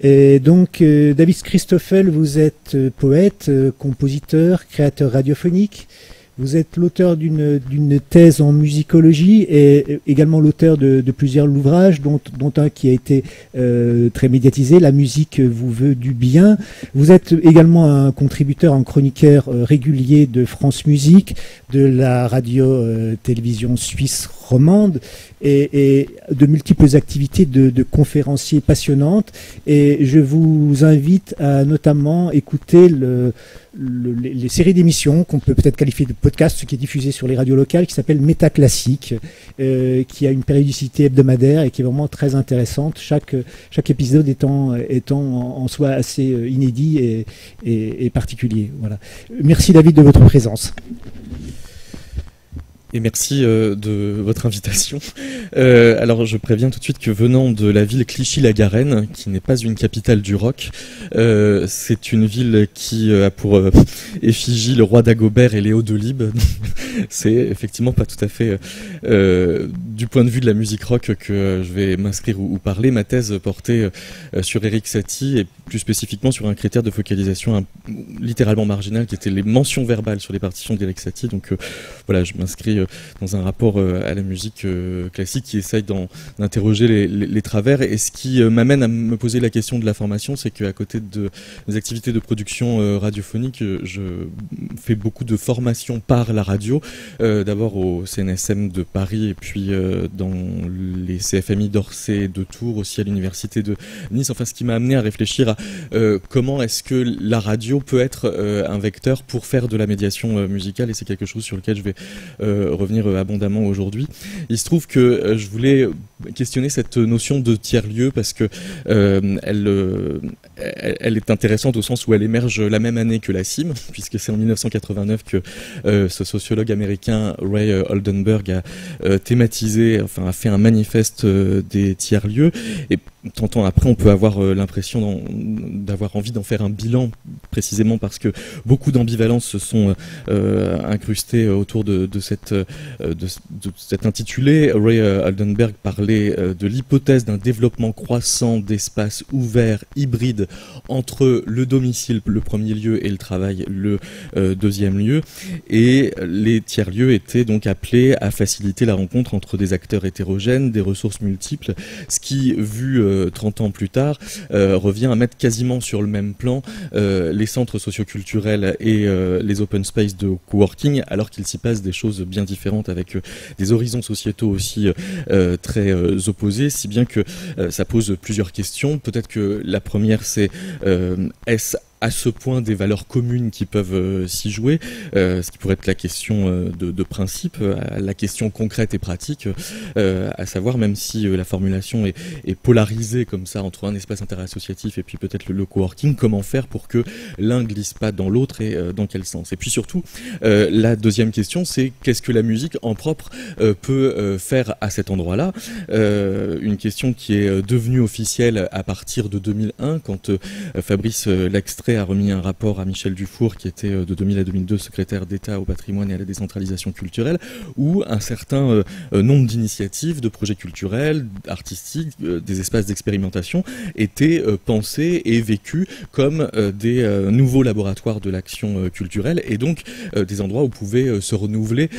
Et donc, David Christoffel, vous êtes poète, compositeur, créateur radiophonique. Vous êtes l'auteur d'une thèse en musicologie et également l'auteur de plusieurs ouvrages, dont un qui a été très médiatisé, La musique vous veut du bien. Vous êtes également un contributeur, un chroniqueur régulier de France Musique, de la radio-télévision suisse romande et de multiples activités de conférenciers passionnantes. Et je vous invite à notamment écouter les séries d'émissions qu'on peut peut-être qualifier de podcast, ce qui est diffusé sur les radios locales, qui s'appelle Métaclassique, qui a une périodicité hebdomadaire et qui est vraiment très intéressante, chaque épisode étant en soi assez inédit et particulier. Voilà. Merci David de votre présence. Et merci de votre invitation. Alors je préviens tout de suite que venant de la ville Clichy-la-Garenne, qui n'est pas une capitale du rock, c'est une ville qui a pour effigie le roi Dagobert et Léo Delibes. C'est effectivement pas tout à fait du point de vue de la musique rock que je vais m'inscrire ou parler. Ma thèse portait sur Erik Satie et plus spécifiquement sur un critère de focalisation littéralement marginal qui était les mentions verbales sur les partitions d'Erik Satie. Donc voilà, je m'inscris dans un rapport à la musique classique qui essaye d'interroger les travers. Et ce qui m'amène à me poser la question de la formation, c'est qu'à côté des activités de production radiophonique, je fais beaucoup de formation par la radio, d'abord au CNSM de Paris et puis dans les CFMI d'Orsay et de Tours, aussi à l'université de Nice. Enfin, ce qui m'a amené à réfléchir à comment est-ce que la radio peut être un vecteur pour faire de la médiation musicale, et c'est quelque chose sur lequel je vais revenir abondamment aujourd'hui. Il se trouve que je voulais questionner cette notion de tiers-lieu parce que elle est intéressante au sens où elle émerge la même année que la CIM, puisque c'est en 1989 que ce sociologue américain Ray Oldenburg a thématisé, enfin a fait un manifeste des tiers-lieux. Et 30 ans après, on peut avoir l'impression d'avoir envie d'en faire un bilan, précisément parce que beaucoup d'ambivalences se sont incrustées autour de cet intitulé. Ray Oldenburg parlait de l'hypothèse d'un développement croissant d'espaces ouverts, hybrides, entre le domicile, le premier lieu, et le travail, le deuxième lieu. Et les tiers-lieux étaient donc appelés à faciliter la rencontre entre des acteurs hétérogènes, des ressources multiples, ce qui, vu 30 ans plus tard, revient à mettre quasiment sur le même plan les centres socioculturels et les open space de coworking, alors qu'il s'y passe des choses bien différentes avec des horizons sociétaux aussi très opposés, si bien que ça pose plusieurs questions. Peut-être que la première, c'est est-ce à ce point des valeurs communes qui peuvent s'y jouer, ce qui pourrait être la question de principe, la question concrète et pratique, à savoir, même si la formulation est polarisée comme ça entre un espace interassociatif et puis peut-être le coworking, comment faire pour que l'un glisse pas dans l'autre et dans quel sens. Et puis surtout, la deuxième question, c'est qu'est-ce que la musique en propre peut faire à cet endroit-là, une question qui est devenue officielle à partir de 2001, quand Fabrice Lextrait a remis un rapport à Michel Dufour, qui était de 2000 à 2002 secrétaire d'État au patrimoine et à la décentralisation culturelle, où un certain nombre d'initiatives, de projets culturels, artistiques, des espaces d'expérimentation étaient pensés et vécus comme des nouveaux laboratoires de l'action culturelle, et donc des endroits où pouvaient se renouveler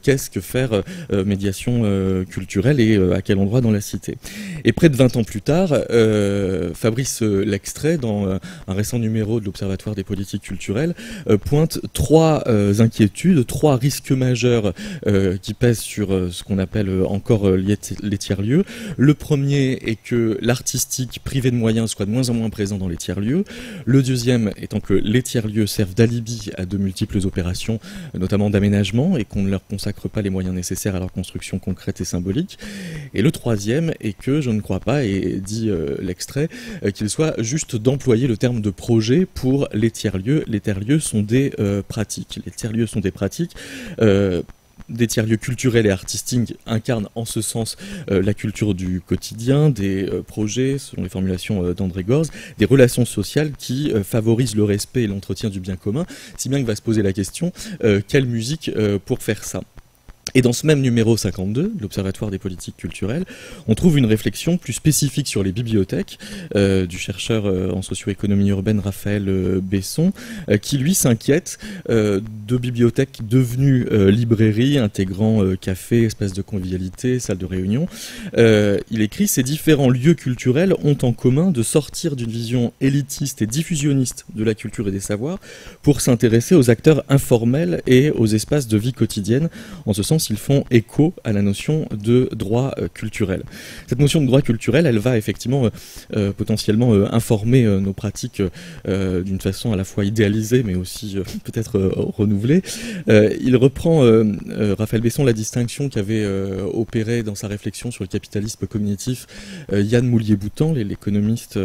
qu'est-ce que faire médiation culturelle et à quel endroit dans la cité. Et près de 20 ans plus tard, Fabrice Lextrait, dans un récent numéro de l'Observatoire des politiques culturelles, pointe trois inquiétudes, trois risques majeurs qui pèsent sur ce qu'on appelle encore les tiers-lieux. Le premier est que l'artistique privé de moyens soit de moins en moins présent dans les tiers-lieux. Le deuxième étant que les tiers-lieux servent d'alibi à de multiples opérations, notamment d'aménagement, et qu'on ne leur consacre pas les moyens nécessaires à leur construction concrète et symbolique. Et le troisième est que je ne crois pas, et dit Lextrait, qu'il soit juste d'employer le terme de projet pour les tiers-lieux. Les tiers-lieux sont des pratiques. Les tiers-lieux sont des pratiques. Des tiers-lieux culturels et artistiques incarnent en ce sens la culture du quotidien, des projets, selon les formulations d'André Gorz, des relations sociales qui favorisent le respect et l'entretien du bien commun, si bien que va se poser la question, quelle musique pour faire ça ? Et dans ce même numéro 52, de l'Observatoire des politiques culturelles, on trouve une réflexion plus spécifique sur les bibliothèques du chercheur en socio-économie urbaine Raphaël Besson, qui lui s'inquiète de bibliothèques devenues librairies, intégrant café, espace de convivialité, salle de réunion. Il écrit « Ces différents lieux culturels ont en commun de sortir d'une vision élitiste et diffusionniste de la culture et des savoirs pour s'intéresser aux acteurs informels et aux espaces de vie quotidienne. En ce sens, ils font écho à la notion de droit culturel. » Cette notion de droit culturel, elle va effectivement potentiellement informer nos pratiques d'une façon à la fois idéalisée mais aussi peut-être renouvelée. Il reprend, Raphaël Besson, la distinction qu'avait opérée dans sa réflexion sur le capitalisme cognitif Yann Moulier-Boutan, l'économiste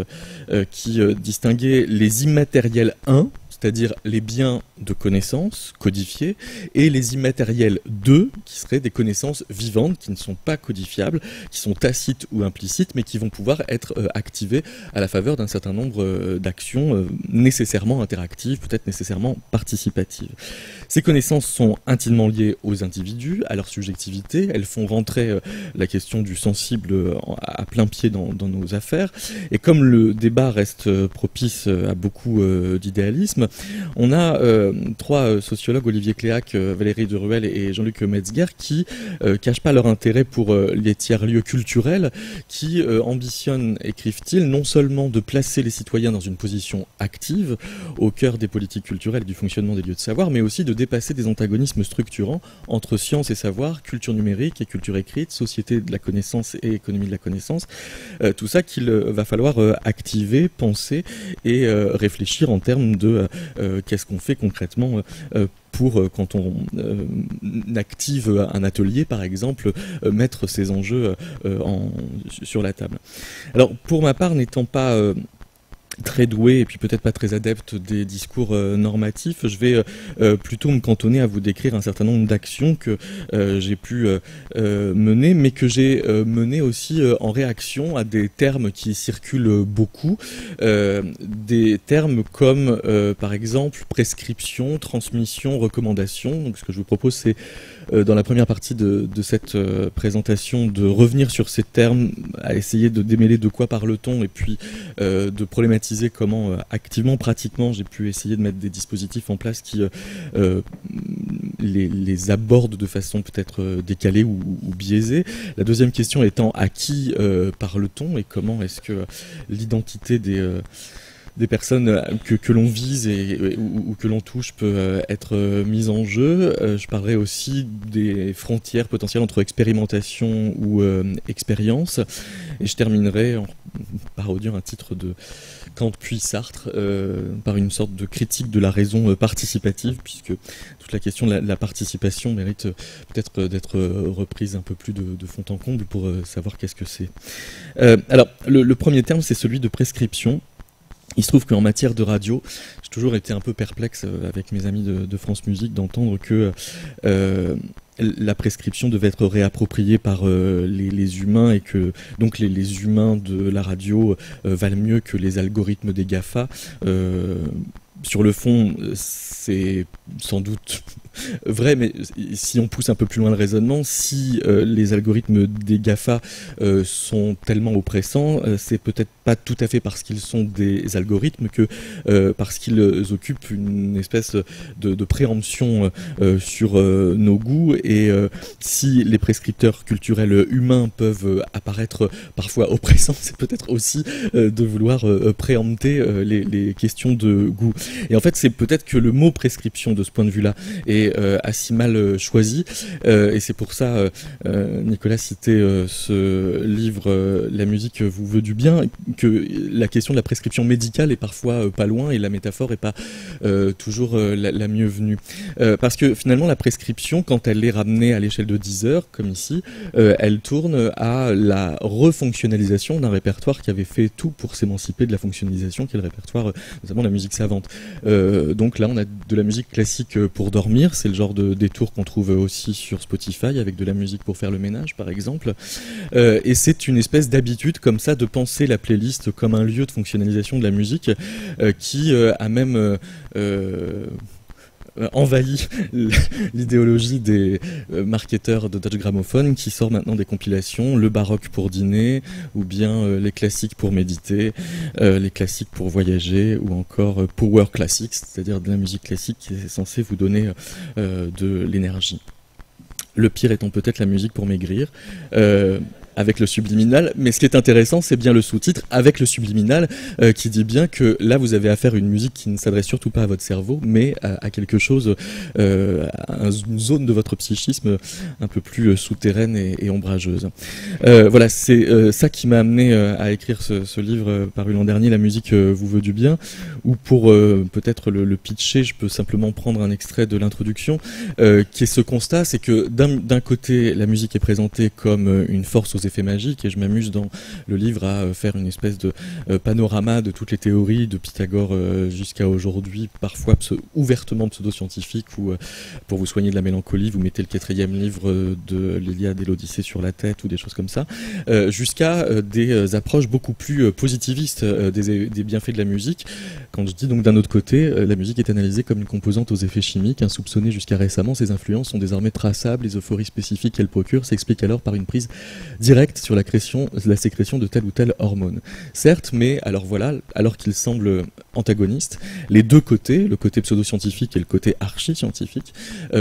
qui distinguait les immatériels 1, c'est-à-dire les biens de connaissances codifiés, et les immatériels 2, qui seraient des connaissances vivantes, qui ne sont pas codifiables, qui sont tacites ou implicites, mais qui vont pouvoir être activées à la faveur d'un certain nombre d'actions nécessairement interactives, peut-être nécessairement participatives. Ces connaissances sont intimement liées aux individus, à leur subjectivité, elles font rentrer la question du sensible à plein pied dans nos affaires, et comme le débat reste propice à beaucoup d'idéalisme, on a trois sociologues, Olivier Cléac, Valérie Deruel et Jean-Luc Metzger, qui cachent pas leur intérêt pour les tiers-lieux culturels, qui ambitionnent, écrivent-ils, non seulement de placer les citoyens dans une position active au cœur des politiques culturelles et du fonctionnement des lieux de savoir, mais aussi de dépasser des antagonismes structurants entre science et savoir, culture numérique et culture écrite, société de la connaissance et économie de la connaissance, tout ça qu'il va falloir activer, penser et réfléchir en termes de qu'est-ce qu'on fait concrètement pour, quand on active un atelier, par exemple, mettre ces enjeux sur la table. Alors, pour ma part, n'étant pas très doué et puis peut-être pas très adepte des discours normatifs, je vais plutôt me cantonner à vous décrire un certain nombre d'actions que j'ai pu mener, mais que j'ai menées aussi en réaction à des termes qui circulent beaucoup, des termes comme par exemple prescription, transmission, recommandation. Donc ce que je vous propose, c'est dans la première partie de cette présentation de revenir sur ces termes, à essayer de démêler de quoi parle-t-on et puis de problématiser comment activement, pratiquement, j'ai pu essayer de mettre des dispositifs en place qui les abordent de façon peut-être décalée ou biaisée. La deuxième question étant à qui parle-t-on et comment est-ce que l'identité des personnes que l'on vise ou que l'on touche peut être mise en jeu. Je parlerai aussi des frontières potentielles entre expérimentation ou expérience. Et je terminerai en parodiant un titre de Kant puis Sartre par une sorte de critique de la raison participative, puisque toute la question de la participation mérite peut-être d'être reprise un peu plus de fond en comble pour savoir qu'est-ce que c'est. Alors, le premier terme, c'est celui de prescription. Il se trouve qu'en matière de radio, j'ai toujours été un peu perplexe avec mes amis de France Musique d'entendre que la prescription devait être réappropriée par les humains et que donc les humains de la radio valent mieux que les algorithmes des GAFA. Sur le fond, c'est sans doute vrai, mais si on pousse un peu plus loin le raisonnement, si les algorithmes des GAFA sont tellement oppressants, c'est peut-être pas tout à fait parce qu'ils sont des algorithmes que parce qu'ils occupent une espèce de préemption sur nos goûts, et si les prescripteurs culturels humains peuvent apparaître parfois oppressants, c'est peut-être aussi de vouloir préempter les questions de goût. Et en fait, c'est peut-être que le mot prescription de ce point de vue-là est assez mal choisi, et c'est pour ça Nicolas citait ce livre La musique vous veut du bien, que la question de la prescription médicale est parfois pas loin et la métaphore est pas toujours la mieux venue, parce que finalement la prescription, quand elle est ramenée à l'échelle de 10 heures comme ici, elle tourne à la refonctionnalisation d'un répertoire qui avait fait tout pour s'émanciper de la fonctionnalisation qui est le répertoire notamment de la musique savante. Donc là on a de la musique classique pour dormir, c'est le genre de détour qu'on trouve aussi sur Spotify avec de la musique pour faire le ménage par exemple, et c'est une espèce d'habitude comme ça de penser la playlist comme un lieu de fonctionnalisation de la musique qui a même envahi l'idéologie des marketeurs de Dutch Gramophone qui sort maintenant des compilations, le baroque pour dîner, ou bien les classiques pour méditer, les classiques pour voyager, ou encore power classics, c'est-à-dire de la musique classique qui est censée vous donner de l'énergie. Le pire étant peut-être la musique pour maigrir, avec le subliminal, mais ce qui est intéressant, c'est bien le sous-titre avec le subliminal qui dit bien que là vous avez affaire à une musique qui ne s'adresse surtout pas à votre cerveau, mais à quelque chose, à une zone de votre psychisme un peu plus souterraine et ombrageuse. Voilà, c'est ça qui m'a amené à écrire ce livre paru l'an dernier, La musique vous veut du bien, ou pour peut-être le pitcher, je peux simplement prendre un extrait de l'introduction, qui est ce constat, c'est que d'un côté, la musique est présentée comme une force aux effets magiques, et je m'amuse dans le livre à faire une espèce de panorama de toutes les théories de Pythagore jusqu'à aujourd'hui, parfois ouvertement pseudo-scientifiques, où pour vous soigner de la mélancolie, vous mettez le 4e livre de l'Iliade et l'Odyssée sur la tête, ou des choses comme ça, jusqu'à des approches beaucoup plus positivistes des bienfaits de la musique. Quand je dis donc d'un autre côté, la musique est analysée comme une composante aux effets chimiques, insoupçonnée jusqu'à récemment, ses influences sont désormais traçables, les euphories spécifiques qu'elle procure s'expliquent alors par une prise directe sur la sécrétion de telle ou telle hormone. Certes, mais alors voilà, alors qu'ils semblent antagonistes, les deux côtés, le côté pseudo-scientifique et le côté archi-scientifique,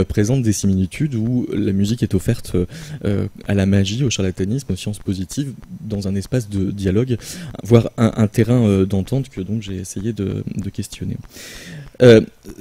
présentent des similitudes où la musique est offerte à la magie, au charlatanisme, aux sciences positives, dans un espace de dialogue, voire un terrain d'entente que donc j'ai essayé de questionner.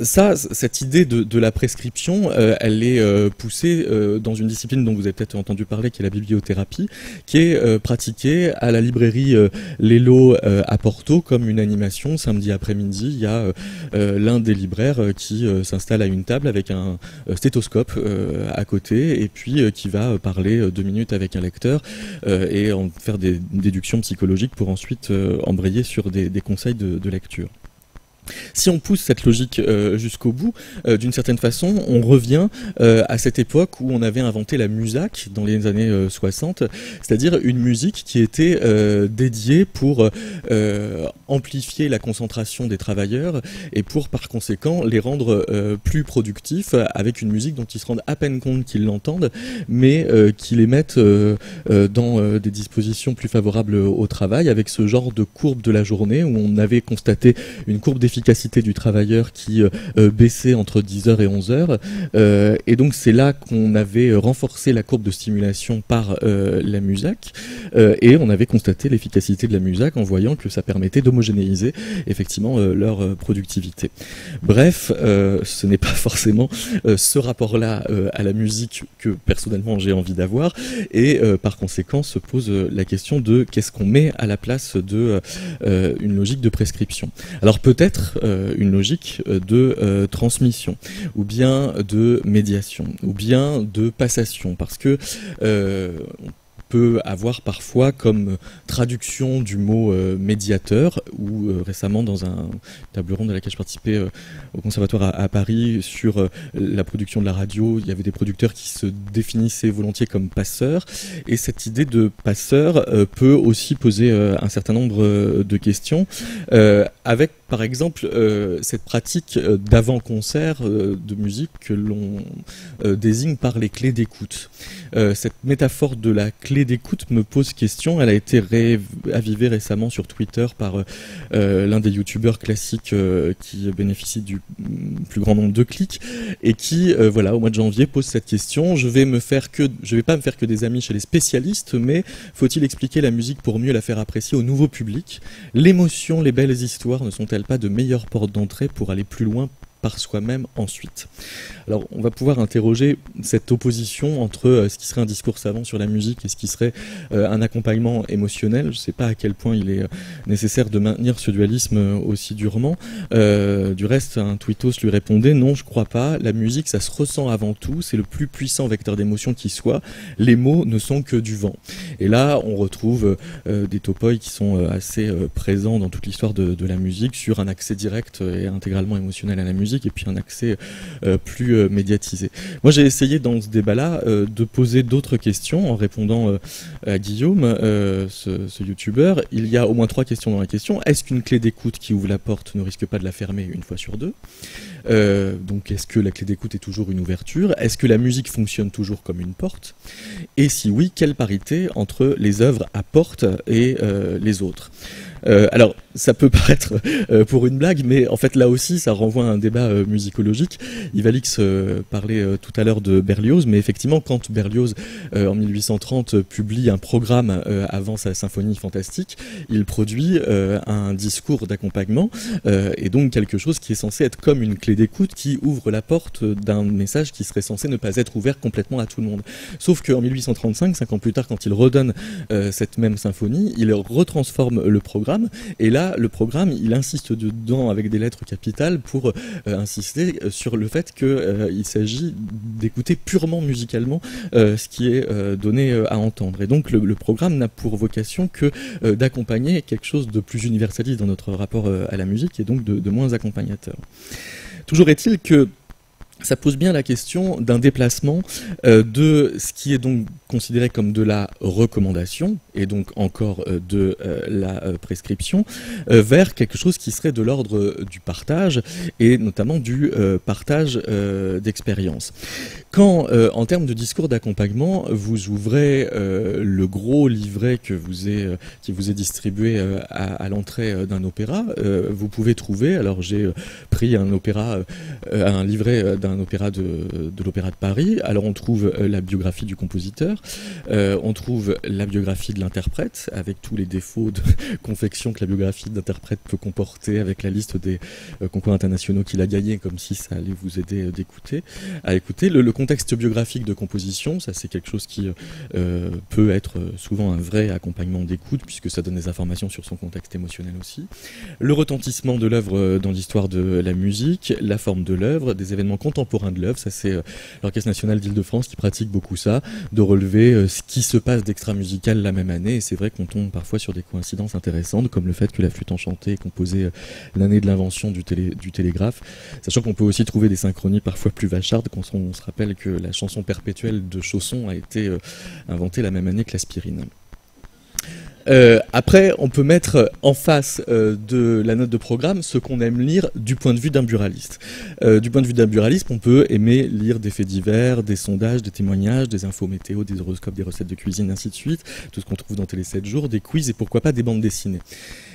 Cette idée de la prescription, elle est poussée dans une discipline dont vous avez peut-être entendu parler, qui est la bibliothérapie, qui est pratiquée à la librairie Lello à Porto comme une animation. Samedi après-midi, il y a l'un des libraires qui s'installe à une table avec un stéthoscope à côté, et puis qui va parler 2 minutes avec un lecteur et en faire des déductions psychologiques pour ensuite embrayer sur des conseils de lecture. Si on pousse cette logique jusqu'au bout, d'une certaine façon, on revient à cette époque où on avait inventé la musac dans les années 60, c'est-à-dire une musique qui était dédiée pour amplifier la concentration des travailleurs et pour, par conséquent, les rendre plus productifs avec une musique dont ils se rendent à peine compte qu'ils l'entendent, mais qui les mettent dans des dispositions plus favorables au travail, avec ce genre de courbe de la journée où on avait constaté une courbe d'efficacité du travailleur qui baissait entre 10h et 11h, et donc c'est là qu'on avait renforcé la courbe de stimulation par la musac, et on avait constaté l'efficacité de la musac en voyant que ça permettait d'homogénéiser effectivement leur productivité. Bref, ce n'est pas forcément ce rapport-là à la musique que personnellement j'ai envie d'avoir, et par conséquent se pose la question de qu'est-ce qu'on met à la place de une logique de prescription. Alors peut-être une logique de transmission, ou bien de médiation, ou bien de passation, parce que peut avoir parfois comme traduction du mot médiateur, ou récemment dans un table ronde à laquelle je participais au conservatoire à Paris sur la production de la radio, il y avait des producteurs qui se définissaient volontiers comme passeurs, et cette idée de passeur peut aussi poser un certain nombre de questions, avec par exemple cette pratique d'avant-concert de musique que l'on désigne par les clés d'écoute. Cette métaphore de la clé d'écoute me pose question. Elle a été avivée récemment sur Twitter par l'un des youtubeurs classiques qui bénéficie du plus grand nombre de clics, et qui, voilà, au mois de janvier pose cette question. Je vais pas me faire que des amis chez les spécialistes, mais faut-il expliquer la musique pour mieux la faire apprécier au nouveau public? L'émotion, les belles histoires ne sont-elles pas de meilleures portes d'entrée pour aller plus loin par soi-même ensuite? Alors on va pouvoir interroger cette opposition entre ce qui serait un discours savant sur la musique et ce qui serait un accompagnement émotionnel. Je ne sais pas à quel point il est nécessaire de maintenir ce dualisme aussi durement. Du reste, un tweetos lui répondait: non, je crois pas, la musique ça se ressent avant tout, c'est le plus puissant vecteur d'émotion qui soit, les mots ne sont que du vent. Et là on retrouve des topoi qui sont assez présents dans toute l'histoire de la musique, sur un accès direct et intégralement émotionnel à la musique, et puis un accès plus médiatisé. Moi j'ai essayé dans ce débat-là de poser d'autres questions en répondant à Guillaume, ce youtubeur. Il y a au moins 3 questions dans la question. Est-ce qu'une clé d'écoute qui ouvre la porte ne risque pas de la fermer une fois sur deux? Donc est-ce que la clé d'écoute est toujours une ouverture? Est-ce que la musique fonctionne toujours comme une porte? Et si oui, quelle parité entre les œuvres à porte et les autres? Alors, ça peut paraître pour une blague, mais en fait là aussi, ça renvoie à un débat musicologique. Ivalix parlait tout à l'heure de Berlioz, mais effectivement, quand Berlioz, en 1830, publie un programme avant sa symphonie fantastique, il produit un discours d'accompagnement, et donc quelque chose qui est censé être comme une clé d'écoute qui ouvre la porte d'un message qui serait censé ne pas être ouvert complètement à tout le monde. Sauf qu'en 1835, 5 ans plus tard, quand il redonne cette même symphonie, il retransforme le programme, et là, le programme, il insiste dedans avec des lettres capitales pour insister sur le fait qu'il s'agit d'écouter purement musicalement ce qui est donné à entendre. Et donc le programme n'a pour vocation que d'accompagner quelque chose de plus universaliste dans notre rapport à la musique, et donc de moins accompagnateur. Toujours est-il que ça pose bien la question d'un déplacement de ce qui est donc considéré comme de la recommandation, et donc encore de la prescription, vers quelque chose qui serait de l'ordre du partage, et notamment du partage d'expérience. Quand, en termes de discours d'accompagnement, vous ouvrez le gros livret qui vous est distribué à l'entrée d'un opéra, vous pouvez trouver, alors j'ai pris un livret d'un opéra de l'Opéra de Paris. Alors on trouve la biographie du compositeur, on trouve la biographie de l'interprète, avec tous les défauts de confection que la biographie d'interprète peut comporter, avec la liste des concours internationaux qu'il a gagnés, comme si ça allait vous aider à écouter. Le contexte biographique de composition, ça c'est quelque chose qui peut être souvent un vrai accompagnement d'écoute, puisque ça donne des informations sur son contexte émotionnel aussi. Le retentissement de l'œuvre dans l'histoire de la musique, la forme de l'œuvre, des événements contemporains de l'œuvre, ça c'est l'Orchestre National d'Île-de-France qui pratique beaucoup ça, de relever ce qui se passe d'extra-musical la même année, et c'est vrai qu'on tombe parfois sur des coïncidences intéressantes, comme le fait que la flûte enchantée est composée l'année de l'invention du télégraphe, sachant qu'on peut aussi trouver des synchronies parfois plus vachardes quand on se rappelle que la chanson perpétuelle de Chausson a été inventée la même année que l'aspirine. Après, on peut mettre en face de la note de programme ce qu'on aime lire du point de vue d'un buraliste. Du point de vue d'un buraliste, on peut aimer lire des faits divers, des sondages, des témoignages, des infos météo, des horoscopes, des recettes de cuisine, ainsi de suite, tout ce qu'on trouve dans Télé 7 jours, des quiz et pourquoi pas des bandes dessinées.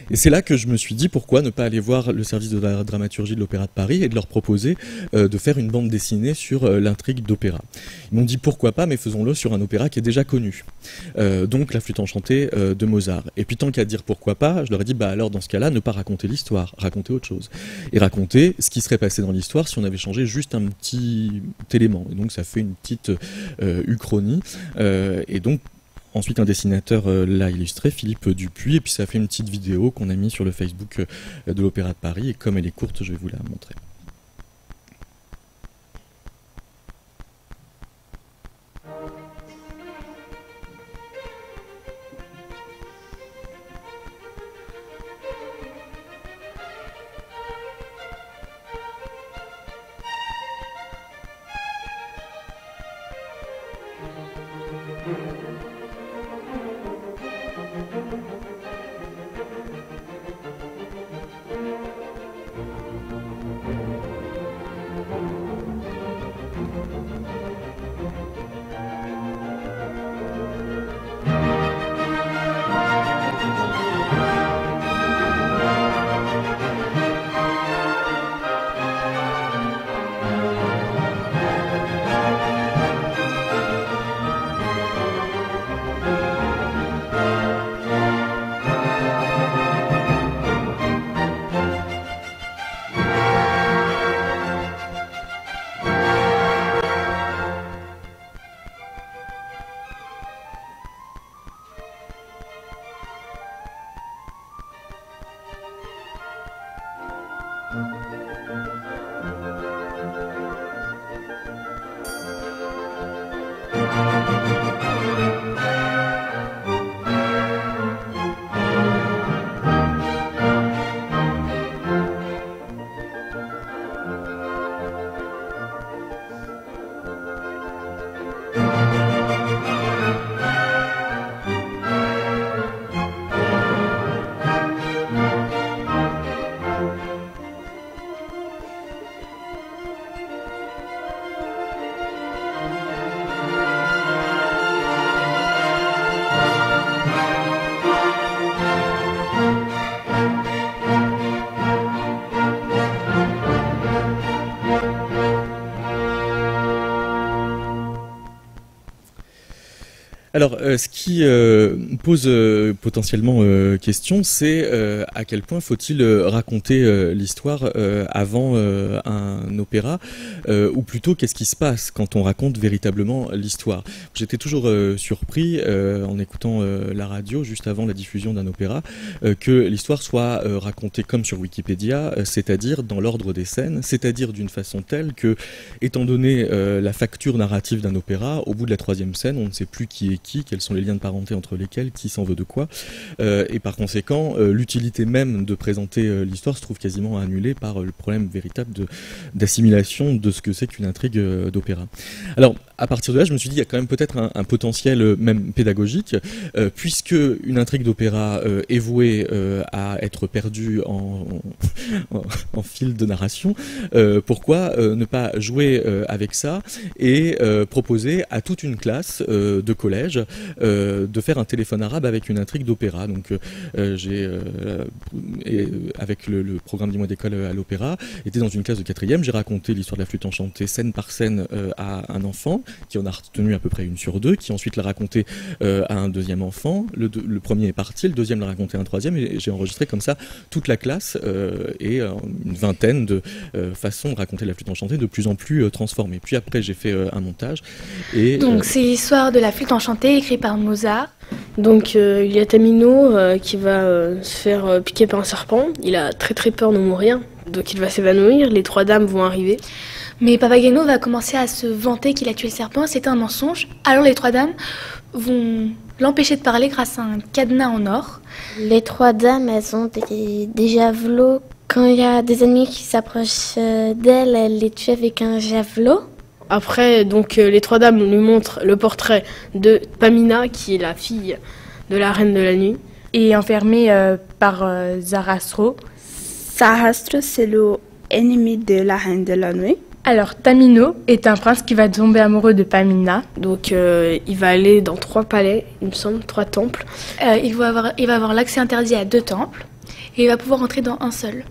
Et c'est là que je me suis dit pourquoi ne pas aller voir le service de la dramaturgie de l'Opéra de Paris et de leur proposer de faire une bande dessinée sur l'intrigue d'opéra. Ils m'ont dit pourquoi pas, mais faisons-le sur un opéra qui est déjà connu. Donc La Flûte enchantée de Mozart. Et puis tant qu'à dire pourquoi pas, je leur ai dit bah alors dans ce cas-là, ne pas raconter l'histoire, raconter autre chose. Et raconter ce qui serait passé dans l'histoire si on avait changé juste un petit élément. Et donc ça fait une petite uchronie. Et donc ensuite, un dessinateur l'a illustré, Philippe Dupuis, et puis ça a fait une petite vidéo qu'on a mise sur le Facebook de l'Opéra de Paris, et comme elle est courte, je vais vous la montrer. Alors, ce qui pose potentiellement question, c'est à quel point faut-il raconter l'histoire avant un opéra, ou plutôt qu'est-ce qui se passe quand on raconte véritablement l'histoire. J'étais toujours surpris en écoutant la radio juste avant la diffusion d'un opéra que l'histoire soit racontée comme sur Wikipédia, c'est-à-dire dans l'ordre des scènes, c'est-à-dire d'une façon telle que, étant donné la facture narrative d'un opéra, au bout de la 3e scène, on ne sait plus qui est qui, quels sont les liens de parenté entre lesquels, qui s'en veut de quoi, et par conséquent, l'utilité même de présenter l'histoire se trouve quasiment annulée par le problème véritable d'assimilation de ce que c'est qu'une intrigue d'opéra. Alors, à partir de là, je me suis dit, il y a quand même peut-être un potentiel même pédagogique, puisque une intrigue d'opéra est vouée à être perdue en fil de narration, pourquoi ne pas jouer avec ça et proposer à toute une classe de collège de faire un téléphone arabe avec une intrigue d'opéra. Donc j'ai, avec le programme du mois d'école à l'opéra, été dans une classe de 4e, j'ai raconté l'histoire de la flûte enchantée scène par scène à un enfant, qui en a retenu à peu près 1 sur 2, qui ensuite l'a raconté à un 2e enfant, le premier est parti, le 2e l'a raconté à un 3e, et j'ai enregistré comme ça toute la classe et une vingtaine de façons de raconter la flûte enchantée de plus en plus transformées. Puis après j'ai fait un montage. Et, donc c'est l'histoire de la flûte enchantée écrite par Mozart. Donc il y a Tamino qui va se faire piquer par un serpent, il a très très peur de mourir, donc il va s'évanouir, les 3 dames vont arriver. Mais Papageno va commencer à se vanter qu'il a tué le serpent, c'est un mensonge. Alors les 3 dames vont l'empêcher de parler grâce à un cadenas en or. Les 3 dames, elles ont des javelots. Quand il y a des ennemis qui s'approchent d'elles, elles les tuent avec un javelot. Après, donc les 3 dames lui montrent le portrait de Pamina, qui est la fille de la reine de la nuit. Et enfermée par Sarastro. Sarastro, c'est l'ennemi de la reine de la nuit. Alors, Tamino est un prince qui va tomber amoureux de Pamina. Donc, il va aller dans 3 palais, il me semble, 3 temples. Il va avoir l'accès interdit à 2 temples, et il va pouvoir entrer dans un seul.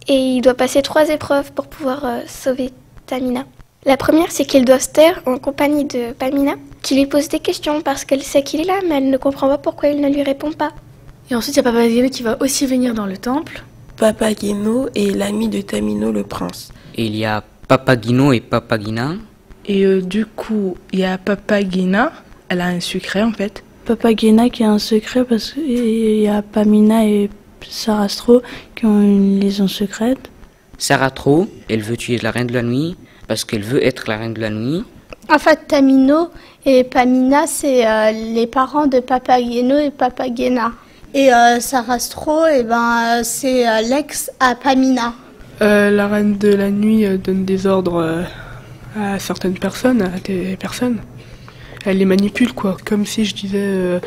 Et il doit passer 3 épreuves pour pouvoir sauver Tamina. La première, c'est qu'il doit se taire en compagnie de Pamina, qui lui pose des questions parce qu'elle sait qu'il est là, mais elle ne comprend pas pourquoi il ne lui répond pas. Et ensuite, il y a Papageno qui va aussi venir dans le temple. Papageno est l'ami de Tamino le prince. Et il y a Papageno et Papagena. Et du coup, il y a Papagena, elle a un secret en fait. Papagena qui a un secret parce qu'il y a Pamina et Sarastro qui ont une liaison secrète. Sarastro, elle veut tuer la reine de la nuit parce qu'elle veut être la reine de la nuit. En fait, Tamino et Pamina, c'est les parents de Papageno et Papagena. Et Sarastro, c'est l'ex à Pamina. La reine de la nuit donne des ordres à certaines personnes, à des personnes. Elle les manipule, quoi. Comme si je disais,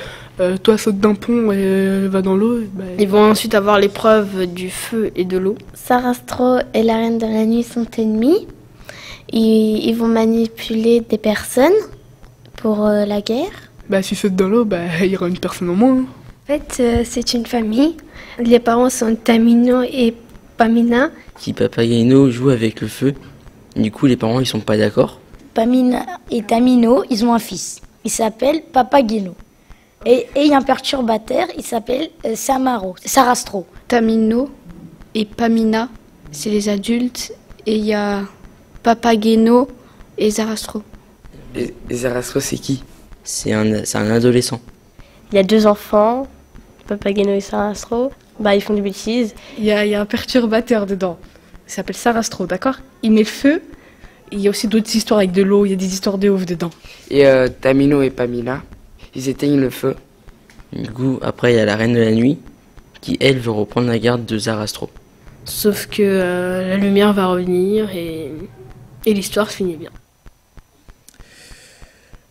toi saute d'un pont et va dans l'eau. Ils vont ensuite avoir l'épreuve du feu et de l'eau. Sarastro et la reine de la nuit sont ennemis. Ils vont manipuler des personnes pour la guerre. S'ils sautent dans l'eau, il y aura une personne en moins. En fait, c'est une famille. Les parents sont Tamino et Pamina. Si Papageno joue avec le feu, du coup les parents ils sont pas d'accord. Pamina et Tamino, ils ont un fils. Il s'appelle Papageno. Et il y a un perturbateur, il s'appelle Sarastro. Tamino et Pamina, c'est les adultes. Et il y a Papageno et Sarastro. Et Sarastro c'est qui? C'est un adolescent. Il y a 2 enfants, Papageno et Sarastro. Ils font des bêtises. Il y a un perturbateur dedans. Il s'appelle Sarastro, d'accord? Il met le feu. Il y a aussi d'autres histoires avec de l'eau. Il y a des histoires de ouf dedans. Et Tamino et Pamina, ils éteignent le feu. Du coup, après, il y a la reine de la nuit qui, elle, veut reprendre la garde de Sarastro. Sauf que la lumière va revenir et l'histoire finit bien.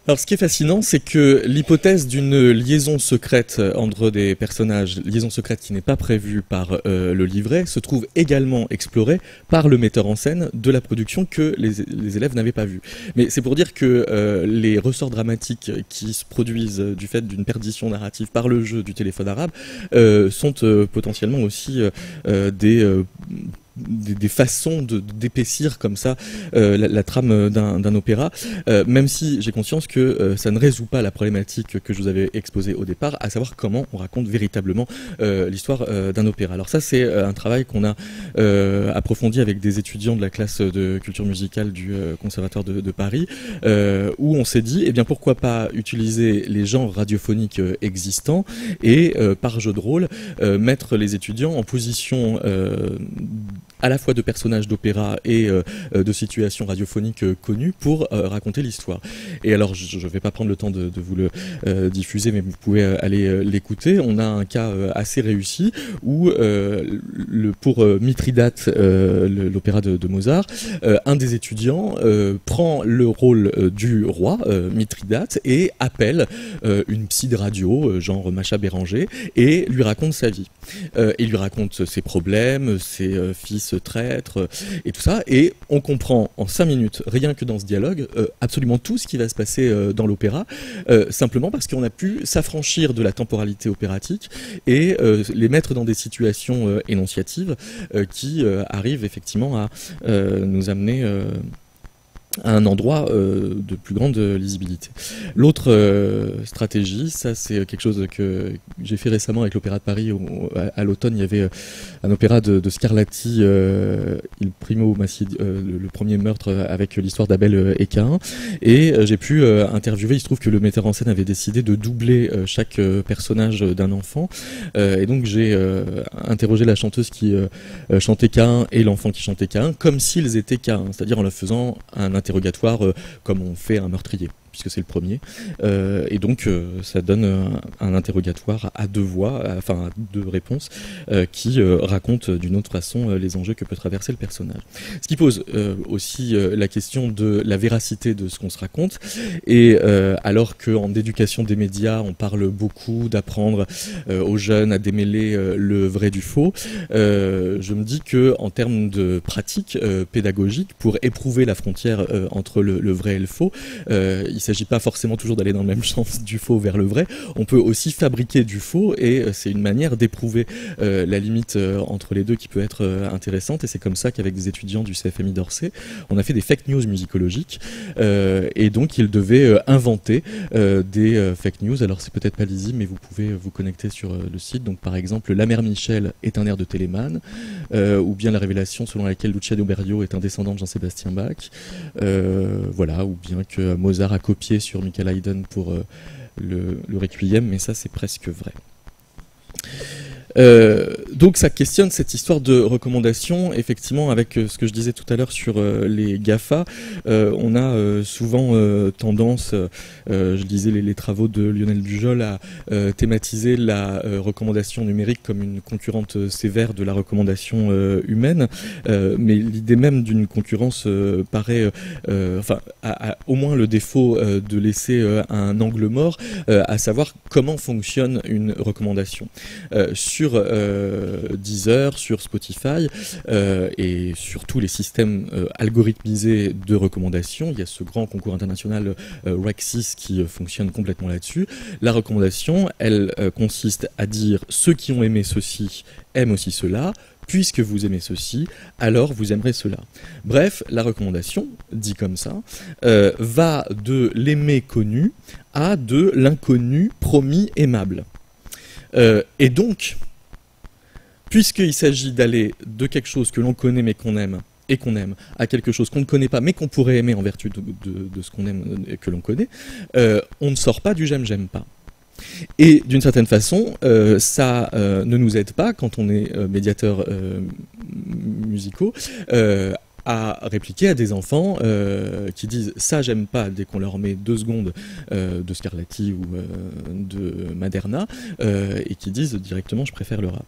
Alors ce qui est fascinant, c'est que l'hypothèse d'une liaison secrète entre des personnages, liaison secrète qui n'est pas prévue par le livret, se trouve également explorée par le metteur en scène de la production que les élèves n'avaient pas vu. Mais c'est pour dire que les ressorts dramatiques qui se produisent du fait d'une perdition narrative par le jeu du téléphone arabe sont potentiellement aussi des des façons d'épaissir comme ça la trame d'un opéra, même si j'ai conscience que ça ne résout pas la problématique que je vous avais exposée au départ, à savoir comment on raconte véritablement l'histoire d'un opéra. Alors ça, c'est un travail qu'on a approfondi avec des étudiants de la classe de culture musicale du Conservatoire de Paris, où on s'est dit, eh bien pourquoi pas utiliser les genres radiophoniques existants et par jeu de rôle mettre les étudiants en position à la fois de personnages d'opéra et de situations radiophoniques connues pour raconter l'histoire. Et alors, je ne vais pas prendre le temps de vous le diffuser, mais vous pouvez aller l'écouter. On a un cas assez réussi où, pour Mithridate, l'opéra de Mozart, un des étudiants prend le rôle du roi, Mithridate, et appelle une psy de radio, genre Macha Béranger, et lui raconte sa vie. Il lui raconte ses problèmes, ses fils traîtres et tout ça, et on comprend en 5 minutes, rien que dans ce dialogue, absolument tout ce qui va se passer dans l'opéra, simplement parce qu'on a pu s'affranchir de la temporalité opératique et les mettre dans des situations énonciatives qui arrivent effectivement à nous amener à un endroit de plus grande lisibilité. L'autre stratégie, ça c'est quelque chose que j'ai fait récemment avec l'Opéra de Paris. À l'automne, il y avait un opéra de Scarlatti, Il Primo Omicide, le premier meurtre, avec l'histoire d'Abel et Caïn. Et j'ai pu interviewer, il se trouve que le metteur en scène avait décidé de doubler chaque personnage d'un enfant. Et donc j'ai interrogé la chanteuse qui chantait Caïn et l'enfant qui chantait Caïn, comme s'ils étaient Caïn, c'est-à-dire en leur faisant un interrogatoire comme on fait un meurtrier, puisque c'est le premier. Et donc ça donne un interrogatoire à 2 voix, enfin à 2 réponses, qui racontent d'une autre façon les enjeux que peut traverser le personnage. Ce qui pose aussi la question de la véracité de ce qu'on se raconte. Et alors qu'en éducation des médias, on parle beaucoup d'apprendre aux jeunes à démêler le vrai du faux, je me dis que en termes de pratique pédagogique, pour éprouver la frontière entre le vrai et le faux, il ne s'agit pas forcément toujours d'aller dans le même sens du faux vers le vrai. On peut aussi fabriquer du faux, et c'est une manière d'éprouver la limite entre les deux qui peut être intéressante. Et c'est comme ça qu'avec des étudiants du CFMI d'Orsay, on a fait des fake news musicologiques, et donc ils devaient inventer des fake news. Alors c'est peut-être pas lisible, mais vous pouvez vous connecter sur le site. Donc par exemple, La Mère Michel est un air de Telemann, ou bien la révélation selon laquelle Luciano Berio est un descendant de Jean-Sébastien Bach, voilà, ou bien que Mozart a copié sur Michael Haydn pour le Requiem, mais ça c'est presque vrai. Donc ça questionne cette histoire de recommandation, effectivement, avec ce que je disais tout à l'heure sur les GAFA. On a souvent tendance, je disais les travaux de Lionel Bujol, à thématiser la recommandation numérique comme une concurrente sévère de la recommandation humaine, mais l'idée même d'une concurrence paraît, enfin, a au moins le défaut de laisser un angle mort, à savoir comment fonctionne une recommandation. Sur Deezer, sur Spotify et sur tous les systèmes algorithmisés de recommandation, il y a ce grand concours international RACSIS qui fonctionne complètement là-dessus. La recommandation, elle consiste à dire ceux qui ont aimé ceci aiment aussi cela, puisque vous aimez ceci, alors vous aimerez cela. Bref, la recommandation, dit comme ça, va de l'aimé connu à de l'inconnu promis aimable. Et donc, puisqu'il s'agit d'aller de quelque chose que l'on connaît mais qu'on aime, et qu'on aime, à quelque chose qu'on ne connaît pas mais qu'on pourrait aimer en vertu de ce qu'on aime et que l'on connaît, on ne sort pas du j'aime pas. Et d'une certaine façon, ça ne nous aide pas, quand on est médiateur musicaux, à répliquer à des enfants qui disent ça j'aime pas dès qu'on leur met 2 secondes de Scarlatti ou de Maderna, et qui disent directement je préfère le rap.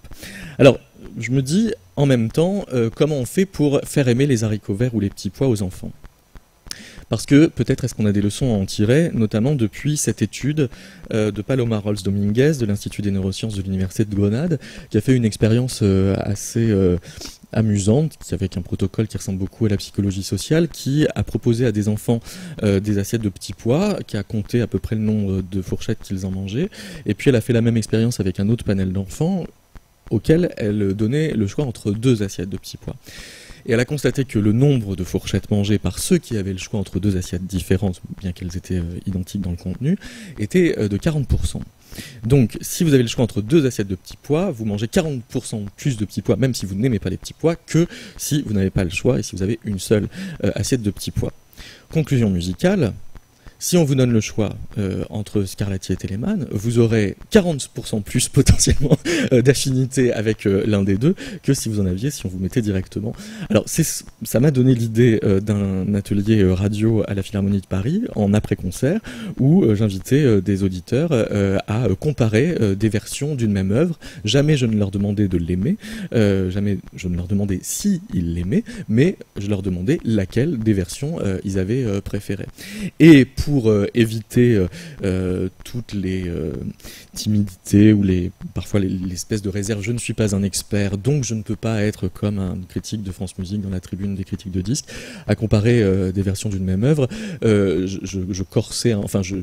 Alors je me dis en même temps comment on fait pour faire aimer les haricots verts ou les petits pois aux enfants? Parce que peut-être est-ce qu'on a des leçons à en tirer, notamment depuis cette étude de Paloma Rolls Dominguez de l'Institut des neurosciences de l'Université de Grenade, qui a fait une expérience assez amusante, avec un protocole qui ressemble beaucoup à la psychologie sociale, qui a proposé à des enfants des assiettes de petits pois, qui a compté à peu près le nombre de fourchettes qu'ils en mangeaient, et puis elle a fait la même expérience avec un autre panel d'enfants, auquel elle donnait le choix entre 2 assiettes de petits pois. Et elle a constaté que le nombre de fourchettes mangées par ceux qui avaient le choix entre 2 assiettes différentes, bien qu'elles étaient identiques dans le contenu, était de 40%. Donc, si vous avez le choix entre 2 assiettes de petits pois, vous mangez 40% plus de petits pois, même si vous n'aimez pas les petits pois, que si vous n'avez pas le choix et si vous avez une seule assiette de petits pois. Conclusion musicale. Si on vous donne le choix entre Scarlatti et Telemann, vous aurez 40% plus potentiellement d'affinité avec l'un des deux que si vous en aviez si on vous mettait directement. Alors ça m'a donné l'idée d'un atelier radio à la Philharmonie de Paris en après-concert où j'invitais des auditeurs à comparer des versions d'une même œuvre. Jamais je ne leur demandais de l'aimer, jamais je ne leur demandais si ils l'aimaient, mais je leur demandais laquelle des versions ils avaient préférées. Et pour éviter toutes les timidités ou parfois l'espèce de réserve, je ne suis pas un expert, donc je ne peux pas être comme un critique de France Musique dans la tribune des critiques de disques, à comparer des versions d'une même œuvre, je corsais, enfin je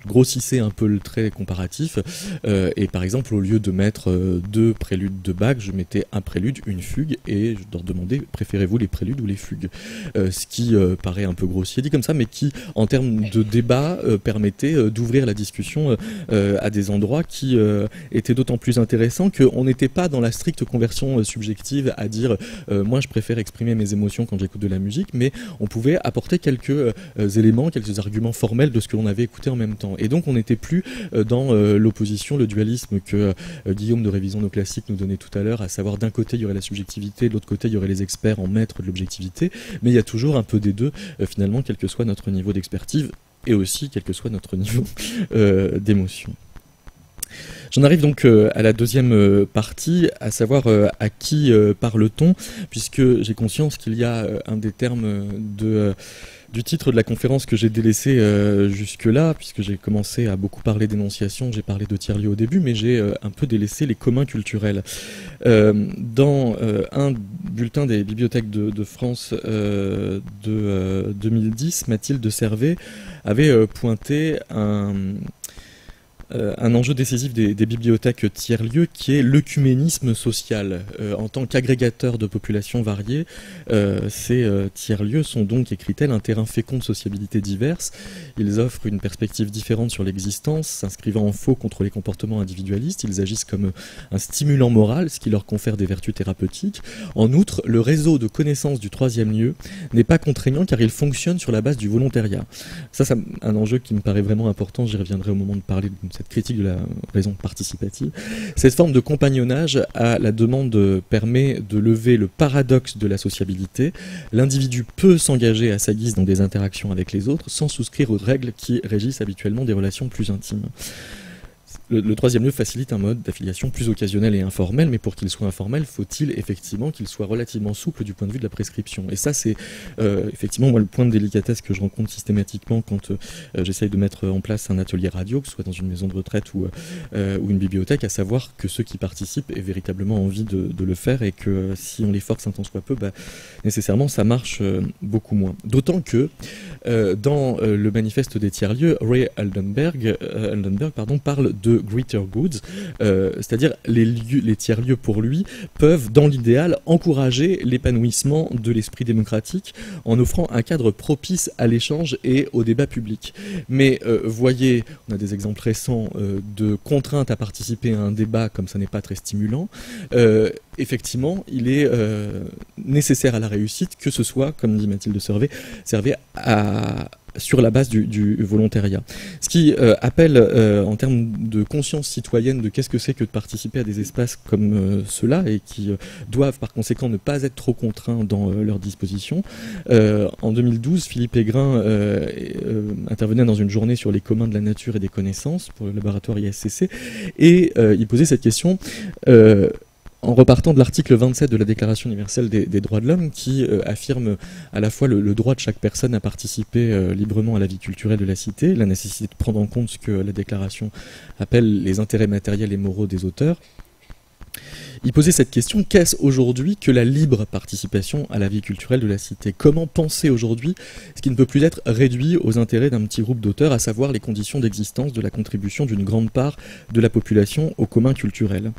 grossissais un peu le trait comparatif, et par exemple au lieu de mettre 2 préludes de Bach, je mettais un prélude, une fugue, et je leur demandais préférez-vous les préludes ou les fugues, ce qui paraît un peu grossier dit comme ça, mais qui en termes de débat permettait d'ouvrir la discussion à des endroits qui étaient d'autant plus intéressants qu'on n'était pas dans la stricte conversion subjective à dire moi je préfère exprimer mes émotions quand j'écoute de la musique, mais on pouvait apporter quelques éléments, quelques arguments formels de ce que l'on avait écouté en même temps. Et donc on n'était plus dans l'opposition, le dualisme que Guillaume de Révisons nos classiques nous donnait tout à l'heure, à savoir d'un côté il y aurait la subjectivité, de l'autre côté il y aurait les experts en maître de l'objectivité, mais il y a toujours un peu des deux finalement, quel que soit notre niveau d'expertise et aussi quel que soit notre niveau d'émotion. J'en arrive donc à la deuxième partie, à savoir à qui parle-t-on, puisque j'ai conscience qu'il y a un des termes du titre de la conférence que j'ai délaissé jusque-là, puisque j'ai commencé à beaucoup parler d'énonciation, j'ai parlé de tiers-lieux au début, mais j'ai un peu délaissé les communs culturels. Dans un bulletin des bibliothèques de France de 2010, Mathilde Servet avait pointé un enjeu décisif des bibliothèques tiers-lieux qui est l'œcuménisme social. En tant qu'agrégateur de populations variées, ces tiers-lieux sont donc, écrit-elle, un terrain fécond de sociabilités diverses. Ils offrent une perspective différente sur l'existence, s'inscrivant en faux contre les comportements individualistes. Ils agissent comme un stimulant moral, ce qui leur confère des vertus thérapeutiques. En outre, le réseau de connaissances du troisième lieu n'est pas contraignant car il fonctionne sur la base du volontariat. Ça, c'est un enjeu qui me paraît vraiment important, j'y reviendrai au moment de parler de cette critique de la raison participative. Cette forme de compagnonnage à la demande permet de lever le paradoxe de la sociabilité. L'individu peut s'engager à sa guise dans des interactions avec les autres sans souscrire aux règles qui régissent habituellement des relations plus intimes. Le troisième lieu facilite un mode d'affiliation plus occasionnel et informel, mais pour qu'il soit informel, faut-il effectivement qu'il soit relativement souple du point de vue de la prescription. Et ça, c'est effectivement moi le point de délicatesse que je rencontre systématiquement quand j'essaye de mettre en place un atelier radio, que ce soit dans une maison de retraite ou une bibliothèque, à savoir que ceux qui participent aient véritablement envie de le faire et que si on les force un tant soit peu, nécessairement ça marche beaucoup moins. D'autant que dans le manifeste des tiers-lieux, Ray Aldenberg parle de greater goods, c'est-à-dire les tiers-lieux pour lui peuvent, dans l'idéal, encourager l'épanouissement de l'esprit démocratique en offrant un cadre propice à l'échange et au débat public. Mais voyez, on a des exemples récents de contraintes à participer à un débat comme ça n'est pas très stimulant. Effectivement, il est nécessaire à la réussite que ce soit, comme dit Mathilde Servet, sur la base du volontariat. Ce qui appelle, en termes de conscience citoyenne de qu'est-ce que c'est que de participer à des espaces comme ceux-là, et qui doivent par conséquent ne pas être trop contraints dans leurs dispositions. En 2012, Philippe Aigrin intervenait dans une journée sur les communs de la nature et des connaissances pour le laboratoire ISCC, et il posait cette question en repartant de l'article 27 de la Déclaration universelle des droits de l'homme, qui affirme à la fois le droit de chaque personne à participer librement à la vie culturelle de la cité, la nécessité de prendre en compte ce que la Déclaration appelle les intérêts matériels et moraux des auteurs. il posait cette question: qu'est-ce aujourd'hui que la libre participation à la vie culturelle de la cité? Comment penser aujourd'hui ce qui ne peut plus être réduit aux intérêts d'un petit groupe d'auteurs, à savoir les conditions d'existence de la contribution d'une grande part de la population au commun culturel?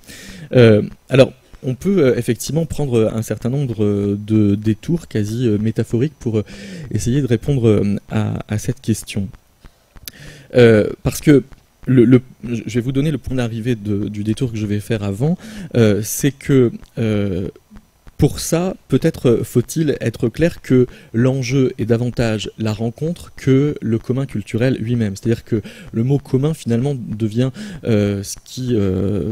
Alors, on peut effectivement prendre un certain nombre de détours quasi métaphoriques pour essayer de répondre à cette question. Parce que je vais vous donner le point d'arrivée du détour que je vais faire avant, c'est que pour ça, peut-être faut-il être clair que l'enjeu est davantage la rencontre que le commun culturel lui-même. C'est-à-dire que le mot commun, finalement, devient ce qui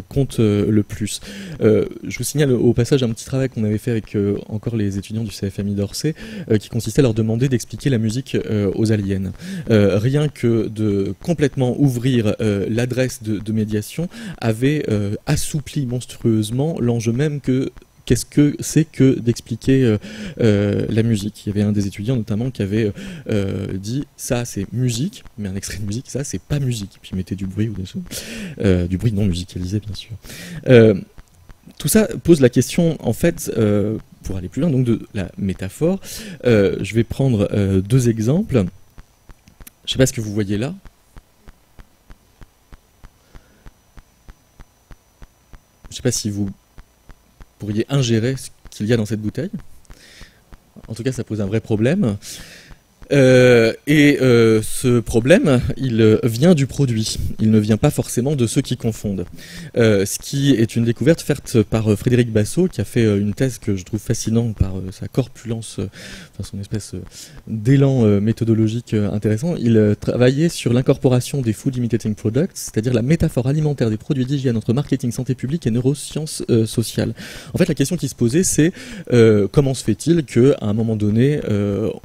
compte le plus. Je vous signale au passage un petit travail qu'on avait fait avec encore les étudiants du CFMI d'Orsay, qui consistait à leur demander d'expliquer la musique aux aliens. Rien que de complètement ouvrir l'adresse de médiation avait assoupli monstrueusement l'enjeu même que qu'est-ce que c'est que d'expliquer la musique. Il y avait un des étudiants notamment qui avait dit ça c'est musique, mais un extrait de musique, ça c'est pas musique. Puis il mettait du bruit ou des choses, du bruit non musicalisé bien sûr. Tout ça pose la question en fait, pour aller plus loin, donc de la métaphore. Je vais prendre deux exemples. Je sais pas ce que vous voyez là. Je sais pas si vous pourriez ingérer ce qu'il y a dans cette bouteille. En tout cas, ça pose un vrai problème. Ce problème, il vient du produit. Il ne vient pas forcément de ceux qui confondent. Ce qui est une découverte faite par Frédéric Bassot, qui a fait une thèse que je trouve fascinante par sa corpulence, son espèce d'élan méthodologique intéressant. Il travaillait sur l'incorporation des food imitating products, c'est-à-dire la métaphore alimentaire des produits d'hygiène entre marketing, santé publique et neurosciences sociales. En fait, la question qui se posait, c'est comment se fait-il qu'à un moment donné,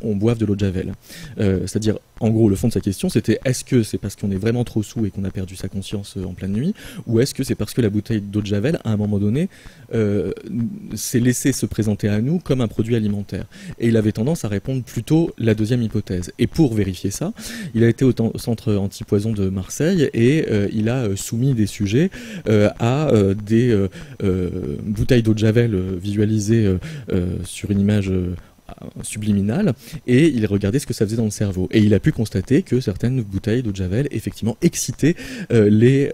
on boive de l'eau de Javel? C'est-à-dire, en gros, le fond de sa question, c'était: est-ce que c'est parce qu'on est vraiment trop saoul et qu'on a perdu sa conscience en pleine nuit, ou est-ce que c'est parce que la bouteille d'eau de Javel, à un moment donné, s'est laissée se présenter à nous comme un produit alimentaire? Et il avait tendance à répondre plutôt la deuxième hypothèse. Et pour vérifier ça, il a été au centre anti-poison de Marseille et il a soumis des sujets à des bouteilles d'eau de Javel visualisées sur une image subliminal, et il regardait ce que ça faisait dans le cerveau. Et il a pu constater que certaines bouteilles d'eau de Javel, effectivement, excitaient les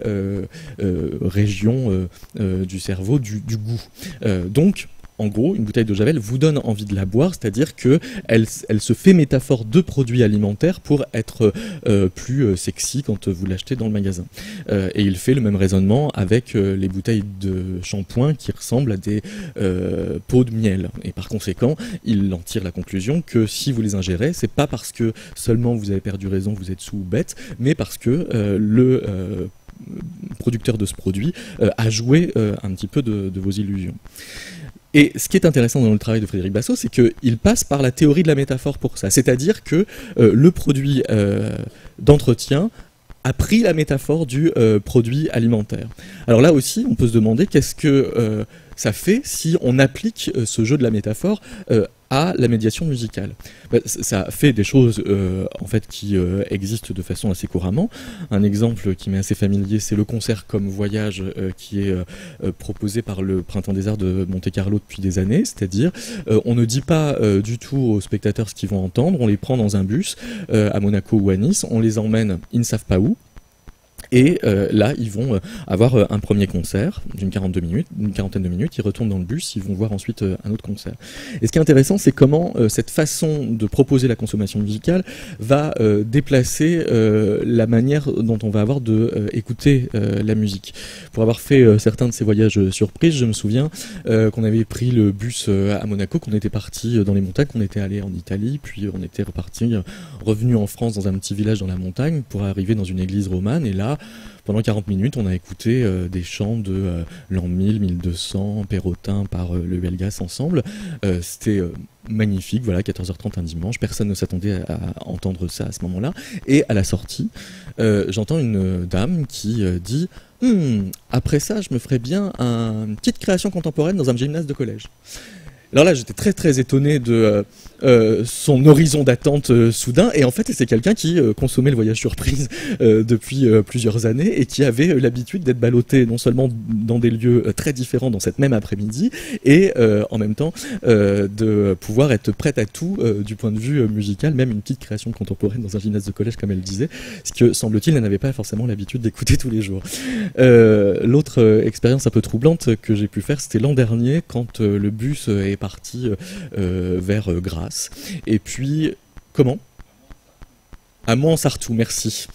régions du cerveau du goût. Donc, en gros, une bouteille d'eau de Javel vous donne envie de la boire, c'est-à-dire qu'elle se fait métaphore de produits alimentaires pour être plus sexy quand vous l'achetez dans le magasin. Et il fait le même raisonnement avec les bouteilles de shampoing qui ressemblent à des pots de miel. Et par conséquent, il en tire la conclusion que si vous les ingérez, c'est pas parce que seulement vous avez perdu raison, vous êtes sous ou bête, mais parce que le producteur de ce produit a joué un petit peu de vos illusions. Et ce qui est intéressant dans le travail de Frédéric Bassot, c'est qu'il passe par la théorie de la métaphore pour ça. C'est-à-dire que le produit d'entretien a pris la métaphore du produit alimentaire. Alors là aussi, on peut se demander qu'est-ce que ça fait si on applique ce jeu de la métaphore à la médiation musicale. Ça fait des choses en fait qui existent de façon assez couramment. Un exemple qui m'est assez familier, c'est le concert comme voyage qui est proposé par le Printemps des Arts de Monte-Carlo depuis des années, c'est-à-dire on ne dit pas du tout aux spectateurs ce qu'ils vont entendre, on les prend dans un bus à Monaco ou à Nice, on les emmène ils ne savent pas où. Et là, ils vont avoir un premier concert d'une quarantaine de minutes, ils retournent dans le bus, ils vont voir ensuite un autre concert. Et ce qui est intéressant, c'est comment cette façon de proposer la consommation musicale va déplacer la manière dont on va avoir d'écouter la musique. Pour avoir fait certains de ces voyages surprises, je me souviens qu'on avait pris le bus à Monaco, qu'on était parti dans les montagnes, qu'on était allé en Italie, puis on était revenu en France dans un petit village dans la montagne pour arriver dans une église romane, et là, pendant 40 minutes, on a écouté des chants de l'an 1000, 1200, Perrotin par le Huelgas ensemble. C'était magnifique, voilà, 14h30 un dimanche, personne ne s'attendait à entendre ça à ce moment-là. Et à la sortie, j'entends une dame qui dit « après ça, je me ferais bien une petite création contemporaine dans un gymnase de collège ». Alors là, j'étais très très étonné de son horizon d'attente soudain, et en fait c'est quelqu'un qui consommait le voyage surprise depuis plusieurs années et qui avait l'habitude d'être ballotté non seulement dans des lieux très différents dans cette même après-midi, et en même temps de pouvoir être prête à tout du point de vue musical, même une petite création contemporaine dans un gymnase de collège comme elle disait, ce que semble-t-il elle n'avait pas forcément l'habitude d'écouter tous les jours. L'autre expérience un peu troublante que j'ai pu faire, c'était l'an dernier quand le bus est parti vers Grasse. Et puis, comment ? À Mont-Sartoux, merci.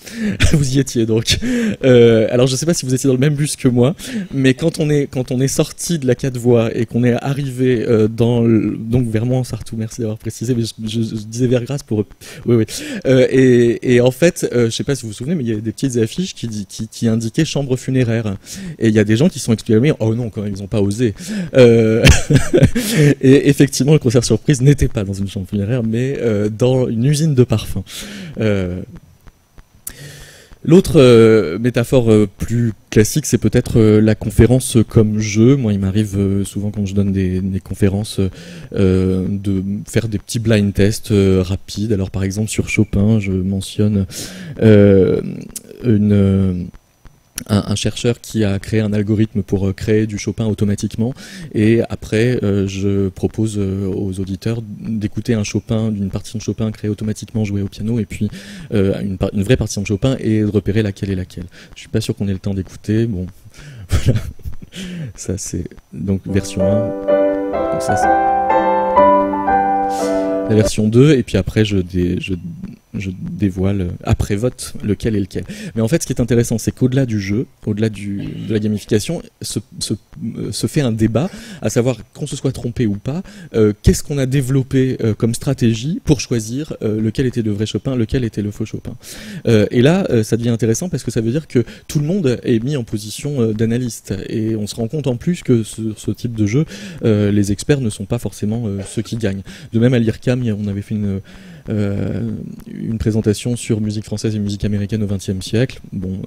Vous y étiez donc. Alors je sais pas si vous étiez dans le même bus que moi, mais quand on est sorti de la 4 voies et qu'on est arrivé donc vers Mont-Sartoux, merci d'avoir précisé, mais je disais vers Grasse pour oui. Et en fait, je sais pas si vous vous souvenez, mais il y a des petites affiches qui indiquaient chambre funéraire. Et il y a des gens qui sont exclamés, oh non, quand même, ils ont pas osé. Et effectivement, le concert surprise n'était pas dans une chambre funéraire, mais dans une usine de parfums. L'autre métaphore plus classique, c'est peut-être la conférence comme jeu. Moi, il m'arrive souvent quand je donne des conférences de faire des petits blind tests rapides. Alors par exemple sur Chopin, je mentionne un chercheur qui a créé un algorithme pour créer du Chopin automatiquement, et après je propose aux auditeurs d'écouter un Chopin, d'une partie de Chopin créée automatiquement jouée au piano, et puis une vraie partie de Chopin, et de repérer laquelle est laquelle. Je suis pas sûr qu'on ait le temps d'écouter, bon voilà. Ça c'est donc version 1, donc ça c'est la version 2, et puis après je dévoile après vote lequel est lequel. Mais en fait, ce qui est intéressant, c'est qu'au-delà du jeu, au-delà de la gamification, se fait un débat, à savoir qu'on se soit trompé ou pas, qu'est-ce qu'on a développé comme stratégie pour choisir lequel était le vrai Chopin, lequel était le faux Chopin. Et là, ça devient intéressant parce que ça veut dire que tout le monde est mis en position d'analyste, et on se rend compte en plus que ce type de jeu, les experts ne sont pas forcément ceux qui gagnent. De même à l'IRCAM, on avait fait une présentation sur musique française et musique américaine au XXe siècle. Bon,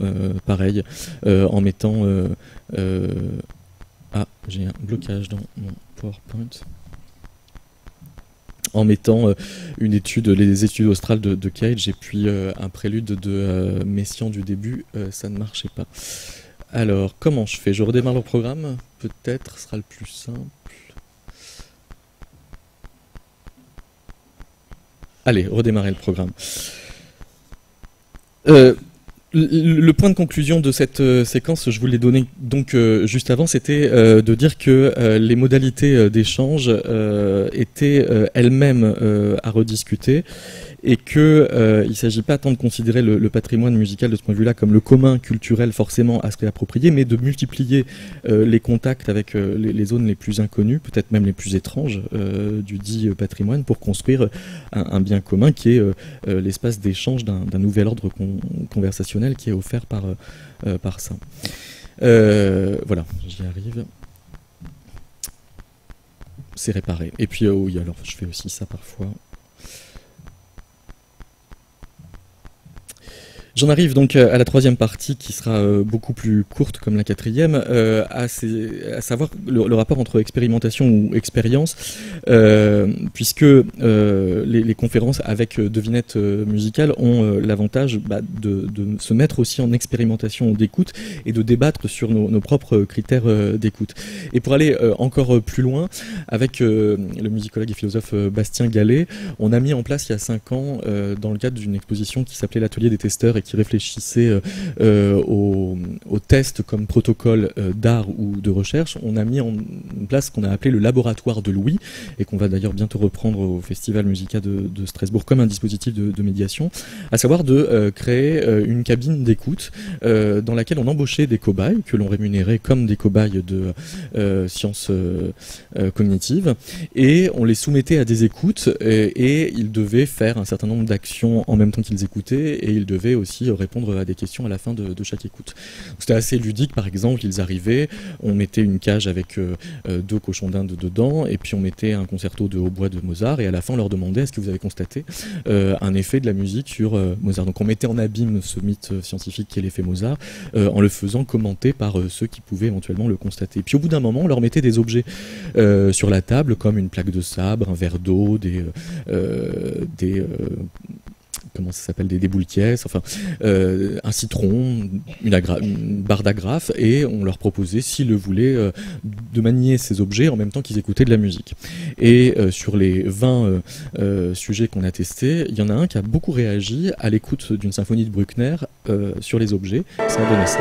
pareil, en mettant... j'ai un blocage dans mon PowerPoint. En mettant les études australes de Cage, et puis un prélude de Messiaen du début, ça ne marchait pas. Alors, comment je fais ? Je redémarre le programme ? Peut-être sera le plus simple. Allez, redémarrer le programme. Le point de conclusion de cette séquence, je vous l'ai donné donc juste avant, c'était de dire que les modalités d'échange étaient elles-mêmes à rediscuter, et que il ne s'agit pas tant de considérer le patrimoine musical de ce point de vue-là comme le commun culturel forcément à se réapproprier, mais de multiplier les contacts avec les zones les plus inconnues, peut-être même les plus étranges du dit patrimoine, pour construire un bien commun qui est l'espace d'échange d'un nouvel ordre conversationnel qui est offert par ça. Voilà, j'y arrive. C'est réparé. Et puis oui, alors je fais aussi ça parfois. J'en arrive donc à la troisième partie, qui sera beaucoup plus courte comme la quatrième, à savoir le rapport entre expérimentation ou expérience, puisque les conférences avec devinettes musicales ont l'avantage de se mettre aussi en expérimentation d'écoute et de débattre sur nos propres critères d'écoute. Et pour aller encore plus loin, avec le musicologue et philosophe Bastien Gallet, on a mis en place il y a 5 ans, dans le cadre d'une exposition qui s'appelait l'Atelier des testeurs, et qui réfléchissait aux tests comme protocole d'art ou de recherche, on a mis en place ce qu'on a appelé le laboratoire de Louis, et qu'on va d'ailleurs bientôt reprendre au Festival Musica de Strasbourg comme un dispositif de médiation, à savoir de créer une cabine d'écoute dans laquelle on embauchait des cobayes, que l'on rémunérait comme des cobayes de sciences cognitives, et on les soumettait à des écoutes, et ils devaient faire un certain nombre d'actions en même temps qu'ils écoutaient, et ils devaient aussi aussi répondre à des questions à la fin de chaque écoute. C'était assez ludique, par exemple, ils arrivaient, on mettait une cage avec 2 cochons d'Inde dedans, et puis on mettait un concerto de hautbois de Mozart, et à la fin on leur demandait est-ce que vous avez constaté un effet de la musique sur Mozart. Donc on mettait en abîme ce mythe scientifique qu'est l'effet Mozart, en le faisant commenter par ceux qui pouvaient éventuellement le constater. Puis au bout d'un moment, on leur mettait des objets sur la table, comme une plaque de sabre, un verre d'eau, comment ça s'appelle, des boules Kies, enfin un citron, une barre d'agrafe, et on leur proposait, s'ils le voulaient, de manier ces objets en même temps qu'ils écoutaient de la musique. Et sur les 20 sujets qu'on a testés, il y en a un qui a beaucoup réagi à l'écoute d'une symphonie de Bruckner sur les objets. Ça a donné ça.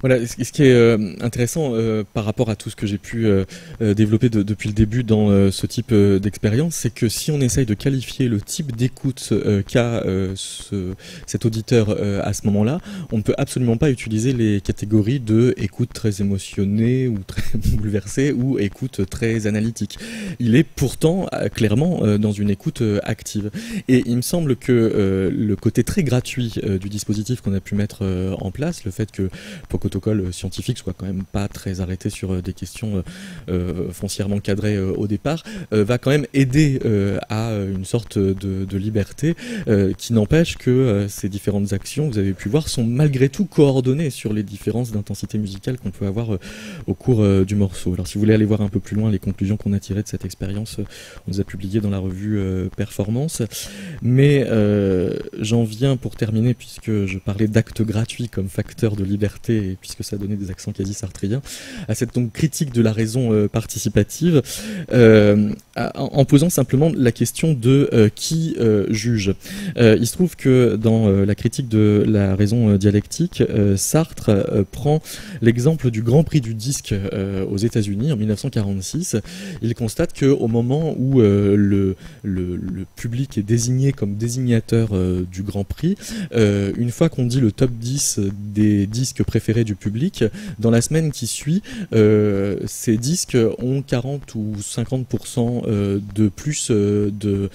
Voilà, ce qui est intéressant par rapport à tout ce que j'ai pu développer depuis le début dans ce type d'expérience, c'est que si on essaye de qualifier le type d'écoute qu'a cet auditeur à ce moment-là, on ne peut absolument pas utiliser les catégories de écoute très émotionnée ou très bouleversée ou écoute très analytique. Il est pourtant clairement dans une écoute active. Et il me semble que le côté très gratuit du dispositif qu'on a pu mettre en place, le fait que protocole scientifique soit quand même pas très arrêté sur des questions foncièrement cadrées au départ, va quand même aider à une sorte de liberté qui n'empêche que ces différentes actions, vous avez pu voir, sont malgré tout coordonnées sur les différences d'intensité musicale qu'on peut avoir au cours du morceau. Alors si vous voulez aller voir un peu plus loin les conclusions qu'on a tirées de cette expérience, on les a publiées dans la revue Performance, mais j'en viens pour terminer, puisque je parlais d'actes gratuits comme facteur de liberté et puisque ça donnait des accents quasi sartriens, à cette donc critique de la raison participative. en posant simplement la question de qui juge. Il se trouve que dans la critique de la raison dialectique, Sartre prend l'exemple du Grand Prix du disque aux États-Unis en 1946. Il constate qu'au moment où le public est désigné comme désignateur du Grand Prix, une fois qu'on dit le top 10 des disques préférés du public, dans la semaine qui suit, ces disques ont 40 ou 50% de plus de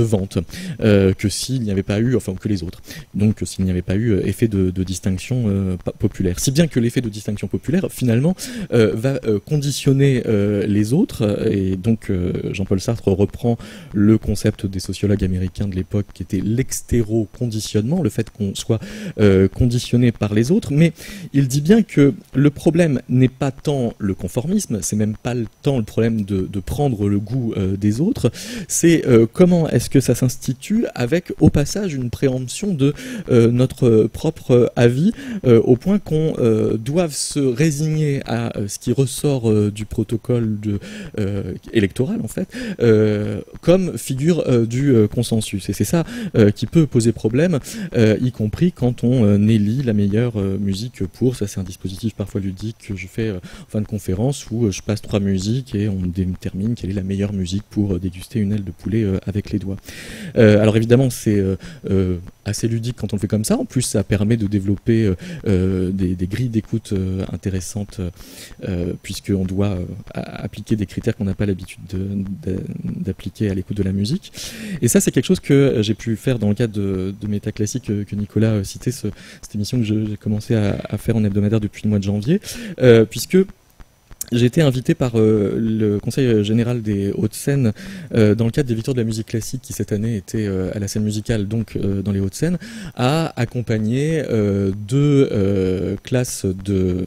ventes que s'il n'y avait pas eu, enfin que les autres. Donc s'il n'y avait pas eu effet de distinction populaire. Si bien que l'effet de distinction populaire, finalement, va conditionner les autres. Et donc Jean-Paul Sartre reprend le concept des sociologues américains de l'époque qui était l'extéroconditionnement, le fait qu'on soit conditionné par les autres. Mais il dit bien que le problème n'est pas tant le conformisme, c'est même pas tant le problème de prendre le goût des autres, c'est comment est-ce que ça s'institue avec au passage une préemption de notre propre avis au point qu'on doive se résigner à ce qui ressort du protocole électoral en fait comme figure du consensus. Et c'est ça qui peut poser problème, y compris quand on élit la meilleure musique pour, ça c'est un dispositif parfois ludique que je fais en fin de conférence où je passe 3 musiques et on détermine quelle est la meilleure musique pour déguster une aile de poulet avec les doigts. Alors évidemment c'est assez ludique quand on le fait comme ça, en plus ça permet de développer des grilles d'écoute intéressantes puisqu'on doit appliquer des critères qu'on n'a pas l'habitude d'appliquer à l'écoute de la musique. Et ça c'est quelque chose que j'ai pu faire dans le cadre de Métaclassique que Nicolas citait, cette émission que j'ai commencé à faire en hebdomadaire depuis le mois de janvier, puisque j'ai été invité par le Conseil général des Hauts-de-Seine dans le cadre des Victoires de la musique classique qui cette année était à la scène musicale, donc dans les Hauts-de-Seine, à accompagner 2 classes de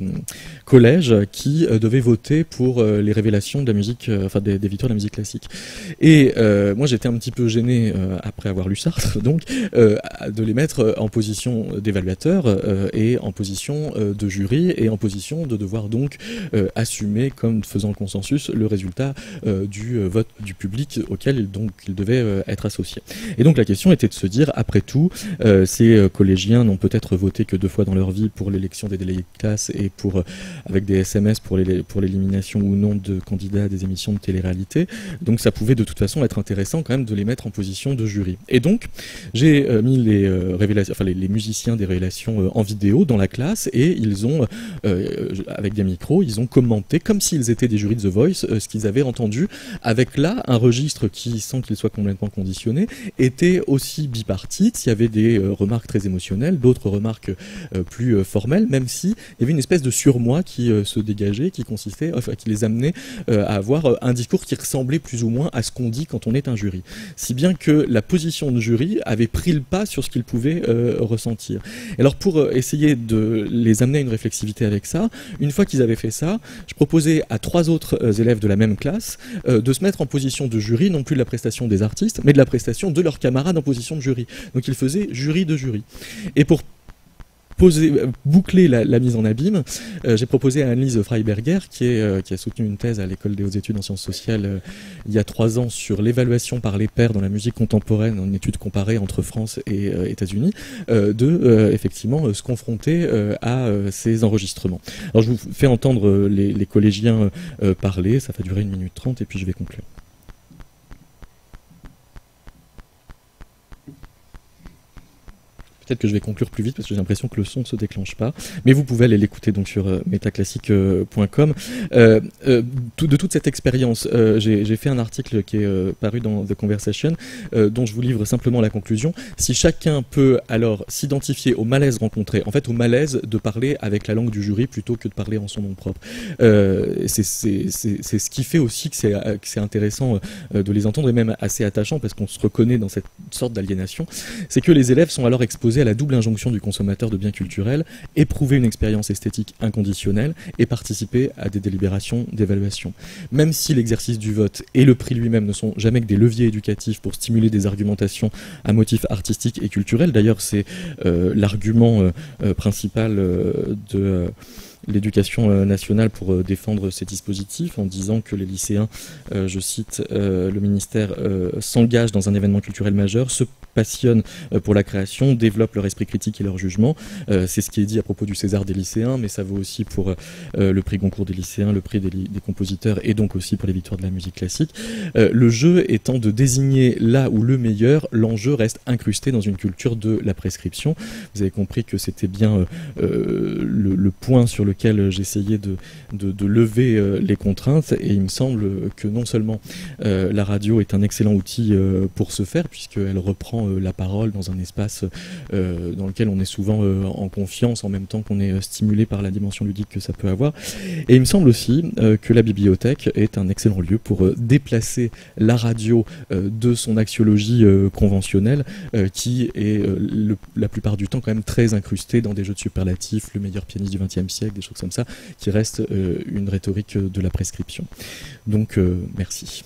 collège qui devaient voter pour les révélations de la musique, enfin des Victoires de la musique classique. Et moi j'étais un petit peu gêné après avoir lu Sartre, donc de les mettre en position d'évaluateur et en position de jury et en position de devoir donc assumer comme faisant consensus le résultat du vote du public auquel donc il devait être associé. Et donc la question était de se dire, après tout, ces collégiens n'ont peut-être voté que 2 fois dans leur vie pour l'élection des délégués de classe et pour avec des SMS pour l'élimination ou non de candidats à des émissions de télé-réalité. Donc ça pouvait de toute façon être intéressant quand même de les mettre en position de jury. Et donc j'ai mis les révélations, enfin les musiciens des révélations en vidéo dans la classe et ils ont avec des micros, ils ont commenté comme s'ils étaient des jurys de The Voice, ce qu'ils avaient entendu, avec là un registre qui, sans qu'il soit complètement conditionné, était aussi bipartite. Il y avait des remarques très émotionnelles, d'autres remarques plus formelles, même si il y avait une espèce de surmoi qui se dégageait, qui consistait, enfin, qui les amenait à avoir un discours qui ressemblait plus ou moins à ce qu'on dit quand on est un jury. Si bien que la position de jury avait pris le pas sur ce qu'ils pouvaient ressentir. Et alors pour essayer de les amener à une réflexivité avec ça, une fois qu'ils avaient fait ça, je proposais à 3 autres élèves de la même classe de se mettre en position de jury, non plus de la prestation des artistes, mais de la prestation de leurs camarades en position de jury. Donc ils faisaient jury de jury. Et pour boucler la mise en abîme, j'ai proposé à Annelise Freiberger, qui a soutenu une thèse à l'école des hautes études en sciences sociales il y a 3 ans sur l'évaluation par les pairs dans la musique contemporaine, en étude comparée entre France et États-Unis, effectivement se confronter à ces enregistrements. Alors je vous fais entendre les collégiens parler, ça va durer 1 minute 30 et puis je vais conclure. Peut-être que je vais conclure plus vite parce que j'ai l'impression que le son ne se déclenche pas. Mais vous pouvez aller l'écouter donc sur metaclassique.com. De toute cette expérience, j'ai fait un article qui est paru dans The Conversation, dont je vous livre simplement la conclusion. Si chacun peut alors s'identifier au malaise rencontré, en fait au malaise de parler avec la langue du jury plutôt que de parler en son nom propre. C'est ce qui fait aussi que c'est intéressant de les entendre et même assez attachant parce qu'on se reconnaît dans cette sorte d'aliénation. C'est que les élèves sont alors exposés à la double injonction du consommateur de biens culturels, éprouver une expérience esthétique inconditionnelle et participer à des délibérations d'évaluation. Même si l'exercice du vote et le prix lui-même ne sont jamais que des leviers éducatifs pour stimuler des argumentations à motifs artistiques et culturels, d'ailleurs c'est l'argument principal l'éducation nationale pour défendre ces dispositifs en disant que les lycéens, je cite, le ministère s'engage dans un événement culturel majeur, se passionne pour la création, développe leur esprit critique et leur jugement. C'est ce qui est dit à propos du César des lycéens, mais ça vaut aussi pour le prix Goncourt des lycéens, le prix des compositeurs et donc aussi pour les victoires de la musique classique. Le jeu étant de désigner là où le meilleur, l'enjeu reste incrusté dans une culture de la prescription. Vous avez compris que c'était bien le point sur lequel j'essayais de lever les contraintes, et il me semble que non seulement la radio est un excellent outil pour ce faire, puisqu'elle reprend la parole dans un espace dans lequel on est souvent en confiance en même temps qu'on est stimulé par la dimension ludique que ça peut avoir. Et il me semble aussi que la bibliothèque est un excellent lieu pour déplacer la radio de son axiologie conventionnelle qui est la plupart du temps quand même très incrustée dans des jeux de superlatifs, le meilleur pianiste du XXe siècle, des choses comme ça, qui restent une rhétorique de la prescription. Donc merci.